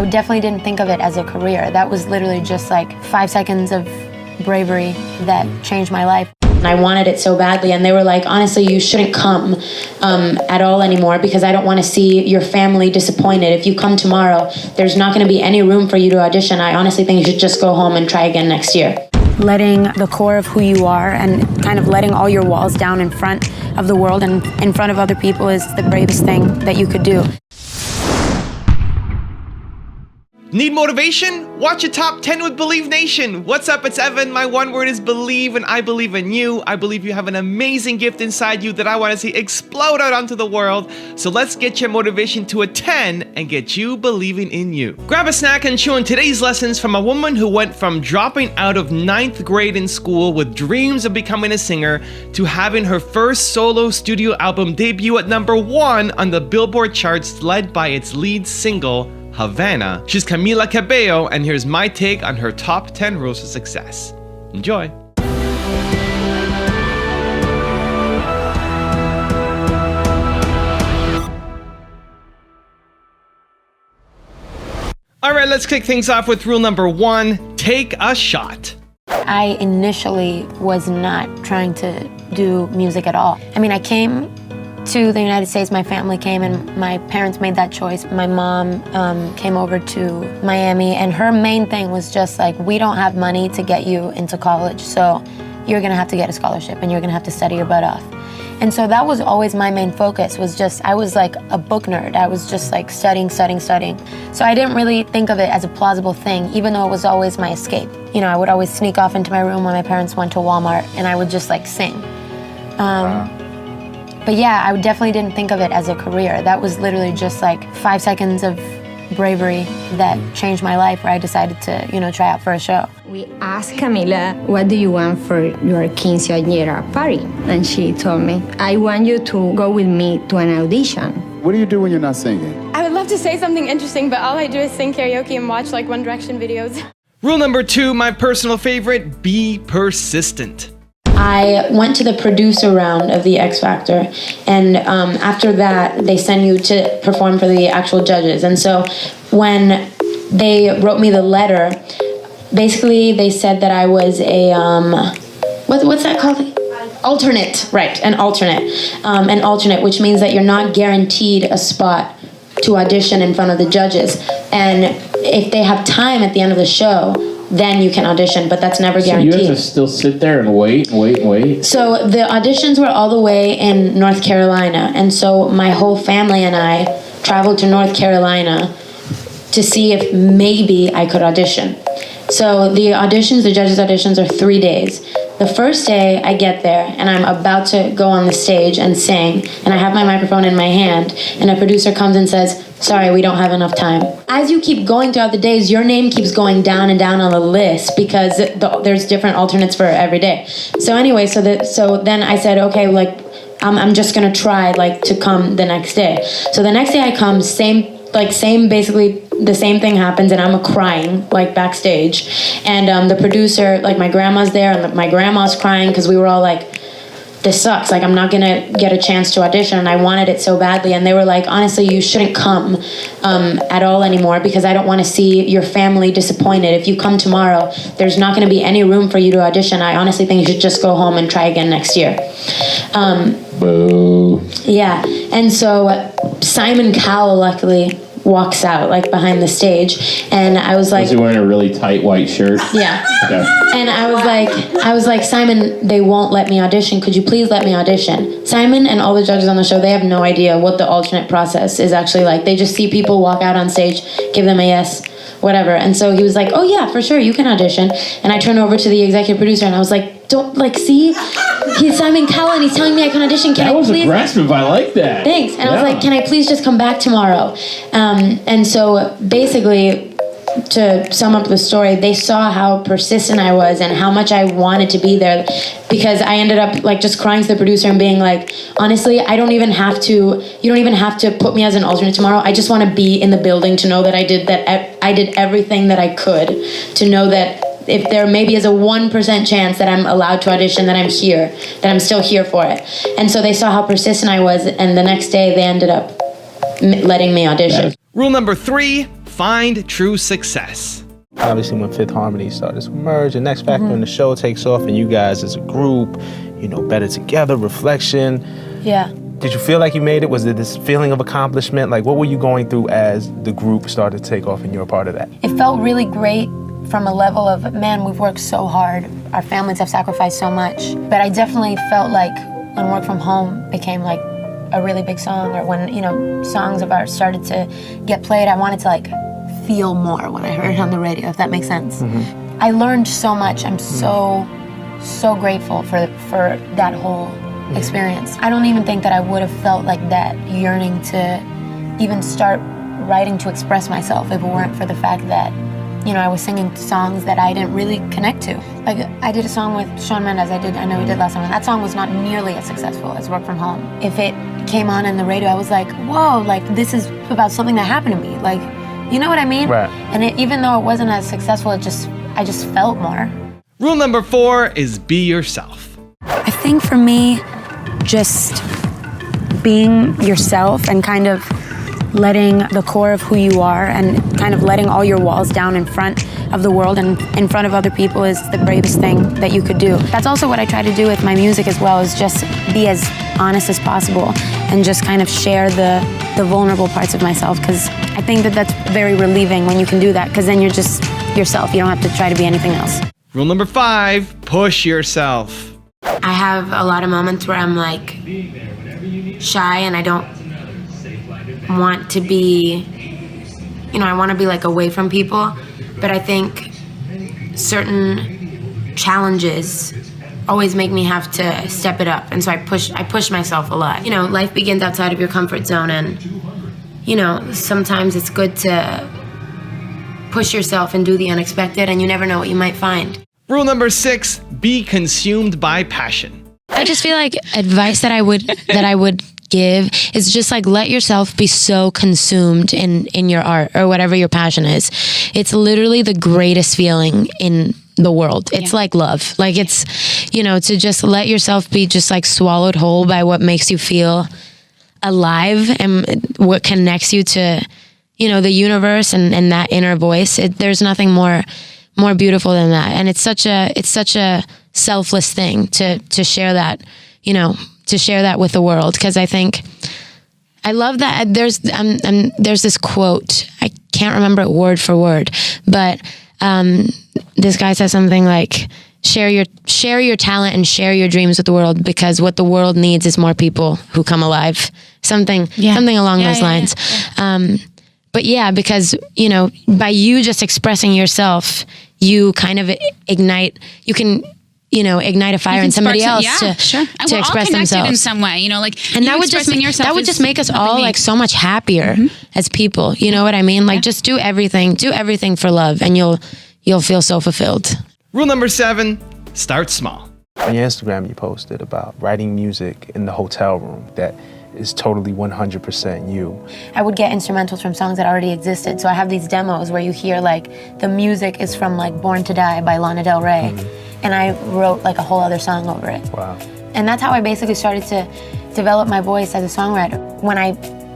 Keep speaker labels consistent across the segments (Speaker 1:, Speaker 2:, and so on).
Speaker 1: I definitely didn't think of it as a career. That was literally just like 5 seconds of bravery that changed my life. I wanted it so badly, and they were like, honestly, you shouldn't come at all anymore because I don't want to see your family disappointed. If you come tomorrow, there's not going to be any room for you to audition. I honestly think you should just go home and try again next year. Letting the core of who you are and kind of letting all your walls down in front of the world and in front of other people is the bravest thing that you could do.
Speaker 2: Need motivation? Watch a Top 10 with Believe Nation. What's up? It's Evan. My one word is believe, and I believe in you. I believe you have an amazing gift inside you that I want to see explode out onto the world. So let's get your motivation to a 10 and get you believing in you. Grab a snack and chew on today's lessons from a woman who went from dropping out of 9th grade in school with dreams of becoming a singer to having her first solo studio album debut at #1 on the Billboard charts, led by its lead single, Havana. She's Camila Cabello, and here's my take on her top 10 rules of success. Enjoy. All right, let's kick things off with rule number 1, take a shot.
Speaker 1: I initially was not trying to do music at all. I mean, I came to the United States, my family came, and my parents made that choice. My mom came over to Miami, and her main thing was just like, we don't have money to get you into college, so you're gonna have to get a scholarship and you're gonna have to study your butt off. And so that was always my main focus, was just, I was like a book nerd. I was just like studying. So I didn't really think of it as a plausible thing, even though it was always my escape. You know, I would always sneak off into my room when my parents went to Walmart, and I would just like sing. But yeah, I definitely didn't think of it as a career. That was literally just like 5 seconds of bravery that changed my life, where I decided to, you know, try out for a show.
Speaker 3: We asked Camila, what do you want for your quinceañera party? And she told me, I want you to go with me to an audition.
Speaker 4: What do you do when you're not singing?
Speaker 5: I would love to say something interesting, but all I do is sing karaoke and watch like One Direction videos.
Speaker 2: Rule number 2, my personal favorite, be persistent.
Speaker 1: I went to the producer round of the X Factor, and after that, they send you to perform for the actual judges. And so when they wrote me the letter, basically they said that I was a, what's that called? Alternate, right, an alternate, which means that you're not guaranteed a spot to audition in front of the judges. And if they have time at the end of the show, then you can audition, but that's never guaranteed.
Speaker 6: So you have to still sit there and wait?
Speaker 1: So the auditions were all the way in North Carolina, and so my whole family and I traveled to North Carolina to see if maybe I could audition. So the judges' auditions are 3 days. The first day I get there and I'm about to go on the stage and sing, and I have my microphone in my hand, and a producer comes and says, sorry, we don't have enough time. As you keep going throughout the days, your name keeps going down and down on the list because there's different alternates for every day. So anyway, so then I said, okay, like I'm just gonna try like to come the next day. So the next day I come, basically the same thing happens, and I'm crying like backstage, and the producer, like my grandma's there, and my grandma's crying because we were all like, this sucks, like I'm not gonna get a chance to audition, and I wanted it so badly. And they were like, honestly, you shouldn't come at all anymore because I don't want to see your family disappointed. If you come tomorrow, there's not gonna be any room for you to audition. I honestly think you should just go home and try again next year.
Speaker 6: Boo.
Speaker 1: Yeah, and so Simon Cowell luckily walks out like behind the stage, and I was like,
Speaker 6: was he wearing a really tight white shirt?
Speaker 1: Yeah.
Speaker 6: Okay.
Speaker 1: And I was like, Simon, they won't let me audition. Could you please let me audition? Simon and all the judges on the show, they have no idea what the alternate process is actually like. They just see people walk out on stage, give them a yes, whatever. And so he was like, oh yeah, for sure, you can audition. And I turned over to the executive producer and I was like, don't, like, see? He's Simon Cowell and he's telling me I can audition. Can I please? That was
Speaker 6: aggressive, I like that.
Speaker 1: Thanks. And I was like, can I please just come back tomorrow? And so basically, to sum up the story, they saw how persistent I was and how much I wanted to be there, because I ended up like just crying to the producer and being like, honestly, you don't even have to put me as an alternate tomorrow. I just want to be in the building to know that I did everything that I could, to know that if there maybe is a 1% chance that I'm allowed to audition, that I'm here, that I'm still here for it. And so they saw how persistent I was, and the next day they ended up letting me audition.
Speaker 2: Rule number 3, find true success.
Speaker 4: Obviously, when Fifth Harmony started to merge and X Factor and the show takes off and you guys as a group, better together, reflection.
Speaker 1: Yeah.
Speaker 4: Did you feel like you made it? Was it this feeling of accomplishment? Like, what were you going through as the group started to take off and you were part of that?
Speaker 1: It felt really great from a level of, man, we've worked so hard. Our families have sacrificed so much. But I definitely felt like when Work From Home became like a really big song, or when, songs of ours started to get played, I wanted to like feel more when I heard it on the radio, if that makes sense. Mm-hmm. I learned so much. I'm so grateful for that whole experience. I don't even think that I would have felt like that yearning to even start writing to express myself if it weren't for the fact that, I was singing songs that I didn't really connect to. Like, I did a song with Shawn Mendes, I know we did last time, and that song was not nearly as successful as Work From Home. If it came on in the radio, I was like, whoa, like, this is about something that happened to me. Like, you know what I mean?
Speaker 4: Right.
Speaker 1: And even though it wasn't as successful, I just felt more.
Speaker 2: Rule number 4 is be yourself.
Speaker 1: I think for me, just being yourself and kind of letting the core of who you are and kind of letting all your walls down in front of the world and in front of other people is the bravest thing that you could do. That's also what I try to do with my music as well, is just be as honest as possible and just kind of share the vulnerable parts of myself, because I think that that's very relieving when you can do that, because then you're just yourself. You don't have to try to be anything else.
Speaker 2: Rule number 5, push yourself.
Speaker 1: I have a lot of moments where I'm like shy and I don't want to be, I want to be like away from people, but I think certain challenges always make me have to step it up, and so I push myself a lot. Life begins outside of your comfort zone, and sometimes it's good to push yourself and do the unexpected, and you never know what you might find.
Speaker 2: Rule number 6, be consumed by passion.
Speaker 1: I just feel like advice that I would give is just like, let yourself be so consumed in your art or whatever your passion is. It's literally the greatest feeling in the world. It's like love. Like, it's, to just let yourself be just like swallowed whole by what makes you feel alive and what connects you to, the universe and that inner voice. There's nothing more beautiful than that. And it's such a selfless thing to share that, to share that with the world. Because I think I love that there's this quote, I can't remember it word for word, but this guy says something like, share your talent and share your dreams with the world, because what the world needs is more people who come alive. Something along those lines. But yeah, because, by you just expressing yourself, you kind of ignite a fire in somebody else to express themselves
Speaker 7: in some way, and
Speaker 1: that would just make us all like so much happier as people. You know what I mean? Like, just do everything for love, and you'll feel so fulfilled.
Speaker 2: Rule number 7, start small.
Speaker 4: On your Instagram, you posted about writing music in the hotel room that is totally 100% you.
Speaker 1: I would get instrumentals from songs that already existed. So I have these demos where you hear like the music is from like Born to Die by Lana Del Rey. And I wrote like a whole other song over it.
Speaker 4: Wow.
Speaker 1: And that's how I basically started to develop my voice as a songwriter. When I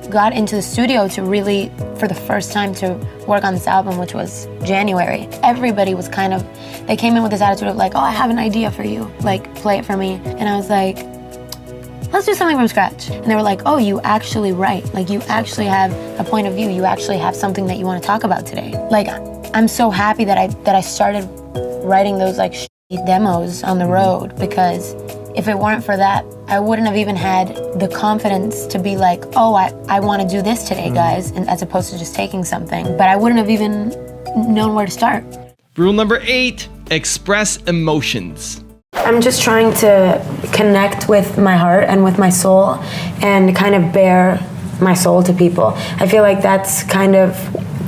Speaker 1: got into the studio to really, for the first time, to work on this album, which was January, everybody was they came in with this attitude of like, oh, I have an idea for you, like, play it for me. And I was like, let's do something from scratch. And they were like, oh, you actually write. Like, you actually have a point of view. You actually have something that you want to talk about today. Like, I'm so happy that I started writing those like demos on the road, because if it weren't for that, I wouldn't have even had the confidence to be like, oh, I want to do this today, guys, and as opposed to just taking something. But I wouldn't have even known where to start.
Speaker 2: Rule number 8, express emotions.
Speaker 1: I'm just trying to connect with my heart and with my soul and kind of bare my soul to people. I feel like that's kind of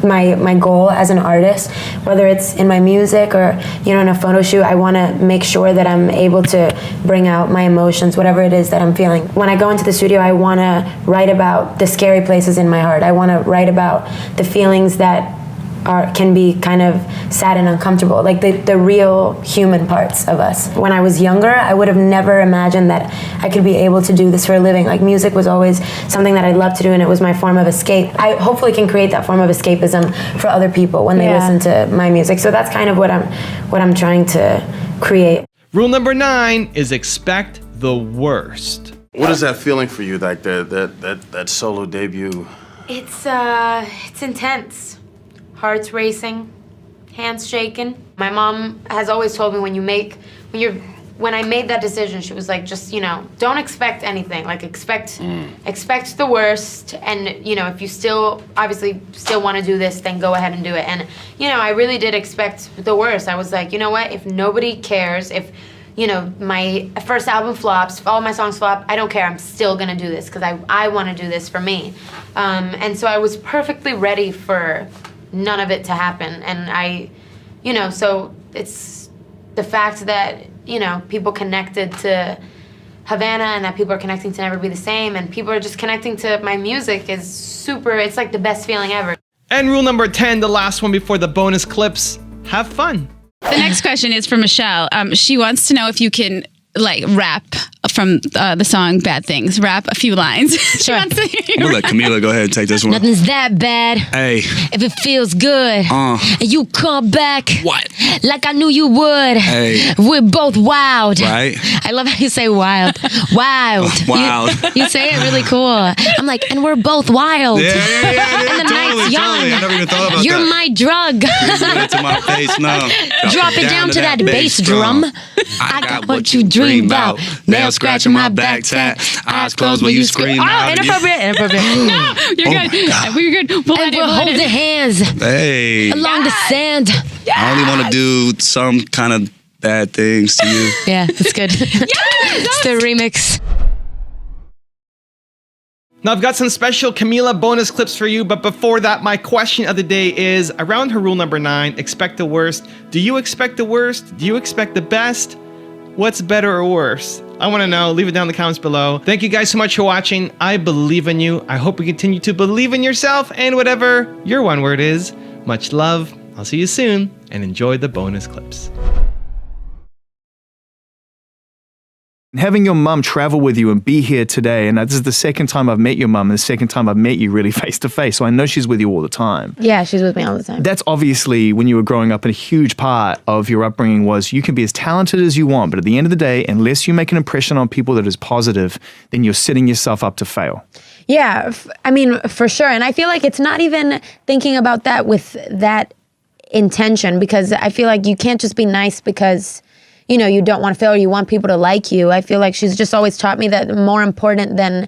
Speaker 1: my goal as an artist, whether it's in my music or, in a photo shoot. I want to make sure that I'm able to bring out my emotions, whatever it is that I'm feeling. When I go into the studio, I want to write about the scary places in my heart. I want to write about the feelings that can be kind of sad and uncomfortable, like the real human parts of us. When I was younger, I would have never imagined that I could be able to do this for a living. Like, music was always something that I loved to do, and it was my form of escape. I hopefully can create that form of escapism for other people when they listen to my music. So that's kind of what I'm trying to create.
Speaker 2: Rule number 9 is expect the worst.
Speaker 7: What is that feeling for you, like that solo debut?
Speaker 1: It's intense. Heart's racing, hands shaking. My mom has always told me when I made that decision, she was like, just, don't expect anything. Like, expect the worst, and, if you still want to do this, then go ahead and do it. And, I really did expect the worst. I was like, you know what, if nobody cares, if, my first album flops, if all my songs flop, I don't care, I'm still gonna do this, because I want to do this for me. And so I was perfectly ready for none of it to happen. And so it's the fact that, people connected to Havana, and that people are connecting to Never Be the Same, and people are just connecting to my music is super, it's like the best feeling ever.
Speaker 2: And rule number 10, the last one before the bonus clips, have fun.
Speaker 8: The next question is for Michelle. She wants to know if you can rap from the song Bad Things. Rap a few lines. She wants to hear you.
Speaker 7: We'll let Camila go ahead and take this one.
Speaker 1: Nothing's that bad.
Speaker 7: Hey.
Speaker 1: If it feels good. And you come back.
Speaker 7: What?
Speaker 1: Like I knew you would.
Speaker 7: Hey.
Speaker 1: We're both wild.
Speaker 7: Right?
Speaker 1: I love how you say wild. Wild.
Speaker 7: Wild.
Speaker 1: You say it really cool. I'm like, and we're both wild.
Speaker 7: Yeah.
Speaker 1: And the night's young.
Speaker 7: Totally. I never even thought about
Speaker 1: You're
Speaker 7: that.
Speaker 1: my drug.
Speaker 7: Put it to my face now.
Speaker 1: Drop it down to that bass drum. I got what you dreamed out.
Speaker 7: Nail scratching my back tat. Eyes closed when you scream out.
Speaker 1: Inappropriate.
Speaker 8: No, you're good. We're good.
Speaker 1: And we're holding hands
Speaker 7: Hey.
Speaker 1: along the sand.
Speaker 7: I only want to do some kind of bad things to you.
Speaker 1: Yeah, that's good. It's the remix.
Speaker 2: Now, I've got some special Camila bonus clips for you, but before that, my question of the day is, around her rule number 9, expect the worst. Do you expect the worst? Do you expect the best? What's better or worse? I want to know. Leave it down in the comments below. Thank you guys so much for watching. I believe in you. I hope you continue to believe in yourself and whatever your one word is. Much love. I'll see you soon, and enjoy the bonus clips.
Speaker 9: Having your mum travel with you and be here today, and this is the second time I've met your mum and the second time I've met you really face to face, so I know she's with you all the time.
Speaker 1: Yeah, she's with me all the time.
Speaker 9: That's obviously, when you were growing up, and a huge part of your upbringing was you can be as talented as you want, but at the end of the day, unless you make an impression on people that is positive, then you're setting yourself up to fail.
Speaker 1: Yeah, I mean, for sure. And I feel like it's not even thinking about that with that intention, because I feel like you can't just be nice because you don't want to fail or you want people to like you. I feel like she's just always taught me that more important than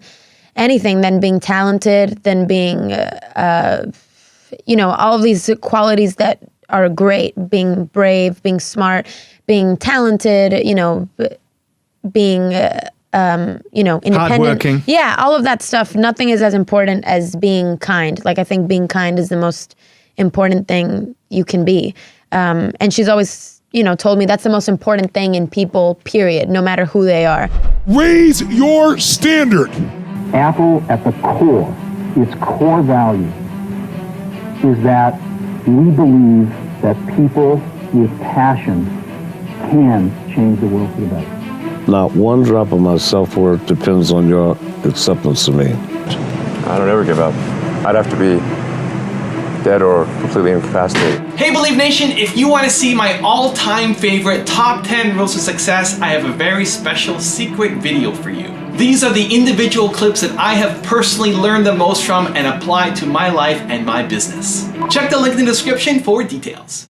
Speaker 1: anything, than being talented, than being, all of these qualities that are great, being brave, being smart, being talented, being, independent.
Speaker 9: Hardworking.
Speaker 1: Yeah, all of that stuff. Nothing is as important as being kind. Like, I think being kind is the most important thing you can be. And she's always told me that's the most important thing in people, period, no matter who they are.
Speaker 10: Raise your standard.
Speaker 11: Apple, at the core, its core value is that we believe that people with passion can change the world for the better.
Speaker 12: Not one drop of my self-worth depends on your acceptance of me.
Speaker 13: I don't ever give up. I'd have to be dead or completely incapacitated.
Speaker 2: Hey Believe Nation, if you want to see my all-time favorite top 10 rules of success, I have a very special secret video for you. These are the individual clips that I have personally learned the most from and applied to my life and my business. Check the link in the description for details.